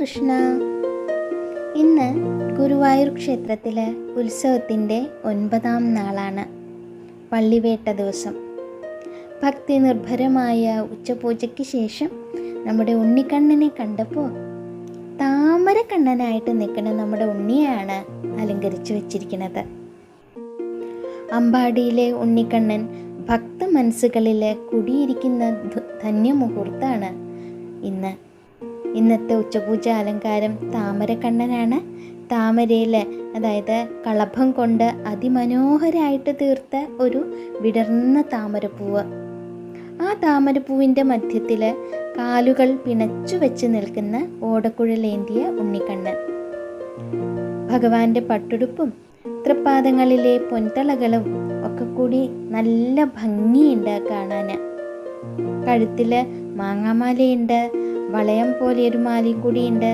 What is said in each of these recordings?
കൃഷ്ണ. ഇന്ന് ഗുരുവായൂർ ക്ഷേത്രത്തിലെ ഉത്സവത്തിൻ്റെ 9ാം നാളാണ്, പള്ളിവേട്ട ദിവസം. ഭക്തി നിർഭരമായ ഉച്ചപൂജയ്ക്ക് ശേഷം നമ്മുടെ ഉണ്ണിക്കണ്ണനെ കണ്ടപ്പോൾ താമരക്കണ്ണനായിട്ട് നിൽക്കുന്ന നമ്മുടെ ഉണ്ണിയാണ് അലങ്കരിച്ചു വച്ചിരിക്കുന്നത്. അമ്പാടിയിലെ ഉണ്ണിക്കണ്ണൻ ഭക്ത മനസ്സുകളിൽ കുടിയിരിക്കുന്ന ധന്യമുഹൂർത്താണ് ഇന്നത്തെ ഉച്ചപൂജ അലങ്കാരം താമരക്കണ്ണനാണ്. താമരയിൽ, അതായത് കളഭം കൊണ്ട് അതിമനോഹരമായിട്ട് തീർത്ത ഒരു വിടർന്ന താമരപ്പൂവ്. ആ താമരപ്പൂവിൻ്റെ മധ്യത്തിൽ കാലുകൾ പിണച്ചു വെച്ച് നിൽക്കുന്ന ഓടക്കുഴലേന്തിയ ഉണ്ണിക്കണ്ണൻ. ഭഗവാന്റെ പട്ടുടുപ്പും തൃപ്പാദങ്ങളിലെ പൊൻതളകളും ഒക്കെ കൂടി നല്ല ഭംഗിയുണ്ട് കാണാൻ. കഴുത്തിൽ മാങ്ങാമാലയുണ്ട്, വളയം പോലെ ഒരു മാലയും കൂടിയുണ്ട്.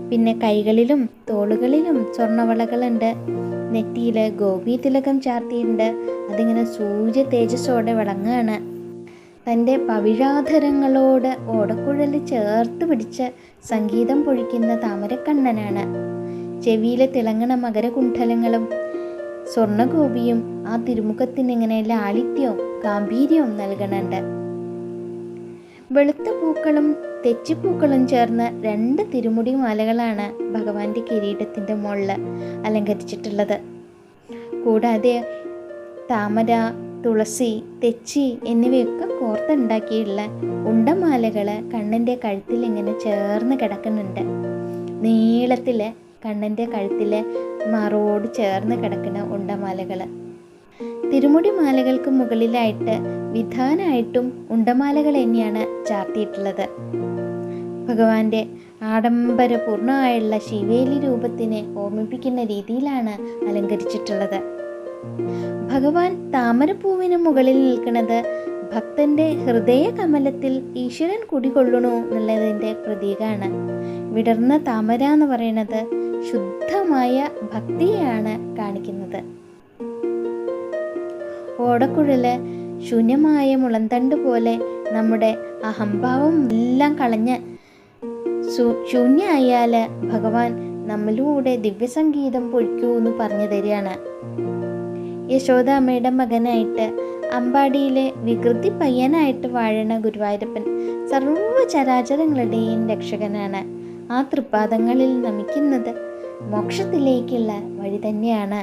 പിന്നെ കൈകളിലും തോളുകളിലും സ്വർണ്ണവളകളുണ്ട്. നെറ്റിയിൽ ഗോപി തിലകം ചാർത്തിയിട്ടുണ്ട്. അതിങ്ങനെ സൂര്യ തേജസ്സോടെ വിളങ്ങുകയാണ്. തൻ്റെ പവിഴാധരങ്ങളോട് ഓടക്കുഴൽ ചേർത്ത് പിടിച്ച് സംഗീതം പൊഴിക്കുന്ന താമരക്കണ്ണനാണ്. ചെവിയിലെ തിളങ്ങണ മകരകുണ്ഠലങ്ങളും സ്വർണ്ണഗോപിയും ആ തിരുമുഖത്തിനിങ്ങനെ ലാളിത്യവും ഗാംഭീര്യവും നൽകണുണ്ട്. വെളുത്ത പൂക്കളും തെച്ചിപ്പൂക്കളും ചേർന്ന 2 തിരുമുടി മാലകളാണ് ഭഗവാന്റെ കിരീടത്തിൻ്റെ മുകളിൽ അലങ്കരിച്ചിട്ടുള്ളത്. കൂടാതെ താമര, തുളസി, തെച്ചി എന്നിവയൊക്കെ കോർത്തുണ്ടാക്കിയുള്ള ഉണ്ടമാലകൾ കണ്ണൻ്റെ കഴുത്തിൽ ഇങ്ങനെ ചേർന്ന് കിടക്കുന്നുണ്ട്. നീളത്തിൽ കണ്ണൻ്റെ കഴുത്തിൽ മാറോട് ചേർന്ന് കിടക്കുന്ന ഉണ്ടമാലകൾ. തിരുമുടി മാലകൾക്ക് മുകളിലായിട്ട് വിധാനമായിട്ടും ഉണ്ടമാലകൾ തന്നെയാണ് ചാർത്തിയിട്ടുള്ളത്. ഭഗവാന്റെ ആഡംബരപൂർണമായുള്ള ശിവേലി രൂപത്തിനെ ഓർമ്മിപ്പിക്കുന്ന രീതിയിലാണ് അലങ്കരിച്ചിട്ടുള്ളത്. ഭഗവാൻ താമരപ്പൂവിന് മുകളിൽ നിൽക്കുന്നത് ഭക്തന്റെ ഹൃദയ കമലത്തിൽ ഈശ്വരൻ കുടികൊള്ളണു എന്നുള്ളതിൻ്റെ പ്രതീകമാണ്. വിടർന്ന താമര എന്ന് പറയുന്നത് ശുദ്ധമായ ഭക്തിയെയാണ് കാണിക്കുന്നത്. ഓടക്കുഴല് ശൂന്യമായ മുളന്തണ്ട് പോലെ നമ്മുടെ അഹംഭാവം എല്ലാം കളഞ്ഞ് ശൂന്യായാൽ ഭഗവാൻ നമ്മളിലൂടെ ദിവ്യസംഗീതം പൊഴിക്കൂ എന്ന് പറഞ്ഞു തരികയാണ്. യശോദാമ്മയുടെ മകനായിട്ട് അമ്പാടിയിലെ വികൃതി പയ്യനായിട്ട് വാഴണ ഗുരുവായൂരപ്പൻ സർവ്വചരാചരങ്ങളുടെയും രക്ഷകനാണ്. ആ തൃപ്പാദങ്ങളിൽ നമിക്കുന്നത് മോക്ഷത്തിലേക്കുള്ള വഴി തന്നെയാണ്.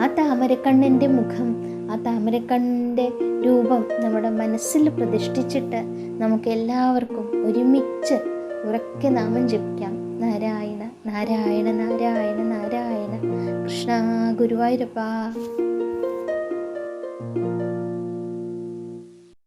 ആ താമരക്കണ്ണൻ്റെ മുഖം, ആ താമരക്കണ്ണൻ്റെ രൂപം നമ്മുടെ മനസ്സിൽ പ്രതിഷ്ഠിച്ചിട്ട് നമുക്ക് എല്ലാവർക്കും ഒരുമിച്ച് ഉറക്കെ നാമം ജപിക്കാം. നാരായണ നാരായണ നാരായണ നാരായണ. കൃഷ്ണ ഗുരുവായൂരപ്പ.